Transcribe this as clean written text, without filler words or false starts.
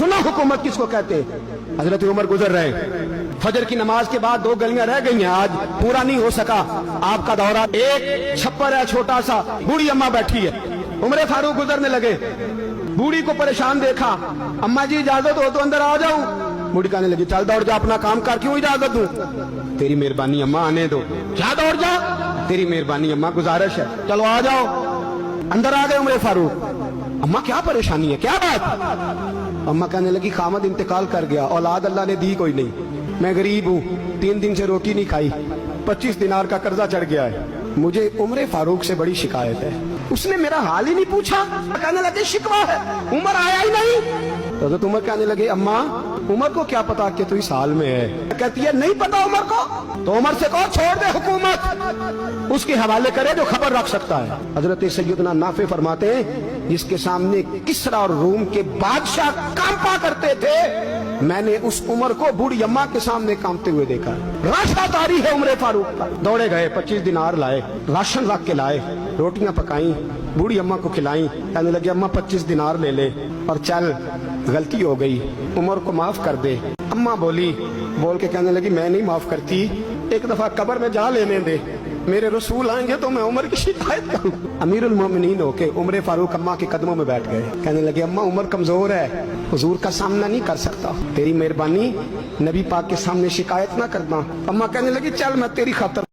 सुना हुकूमत किसको कहते हैं? हजरत उमर गुजर रहे, फजर की नमाज के बाद 2 गलियां रह गई हैं, आज पूरा नहीं हो सका आपका दौरा। एक छप्पर है छोटा सा, बूढ़ी अम्मा बैठी है, उमर फारूक गुजरने लगे, बूढ़ी को परेशान देखा, अम्मा जी इजाजत हो तो अंदर आ जाऊं। बूढ़ी कहने लगी चल दौड़ जा, अपना काम कर, क्यों इजाजत दूं? तेरी मेहरबानी अम्मा, आने दो। क्या दौड़ जा? तेरी मेहरबानी अम्मा, गुजारिश है, चलो आ जाओ। अंदर आ गए उमर फारूक। अम्मा क्या परेशानी है, क्या बात? अम्मा कहने लगी खामद इंतकाल कर गया, औलाद अल्लाह ने दी कोई नहीं, मैं गरीब हूँ, 3 दिन से रोटी नहीं खाई, 25 दिनार का कर्जा चढ़ गया है, मुझे उमर फारूक से बड़ी शिकायत है। उसने मेरा हाल ही नहीं पूछा, कहने लगे शिकवा है, उमर आया ही नहीं। तो उमर कहने लगे अम्मा उमर को क्या पता कि तू इस हाल में है? कहती है नहीं पता उमर को, तो उमर से कहो छोड़ दे हुकूमत, उसके हवाले करे जो खबर रख सकता है। हजरत सैयदना नाफे फरमाते हैं जिसके सामने किसरा और रूम के बादशाह कांपा करते थे, मैंने उस उमर को बूढ़ी अम्मा के सामने कांपते हुए देखा। रास्ता तारी है उमर फारूक का। दौड़े गए, 25 दिनार लाए, राशन रख के लाए, रोटियां पकाई, बूढ़ी अम्मा को खिलाई, कहने लगे अम्मा 25 दिनार ले ले और चल, गलती हो गई, उमर को माफ कर दे। अम्मा बोली, बोल के कहने लगी मैं नहीं माफ करती, एक दफा कब्र में जा लेने दे, मेरे रसूल आएंगे तो मैं उमर की शिकायत करूं। अमीरुल मोमिनीन होके उमर फारूक अम्मा के कदमों में बैठ गए, कहने लगे अम्मा उमर कमजोर है, हुजूर का सामना नहीं कर सकता, तेरी मेहरबानी नबी पाक के सामने शिकायत ना करना। अम्मा कहने लगी चल मैं तेरी खातिर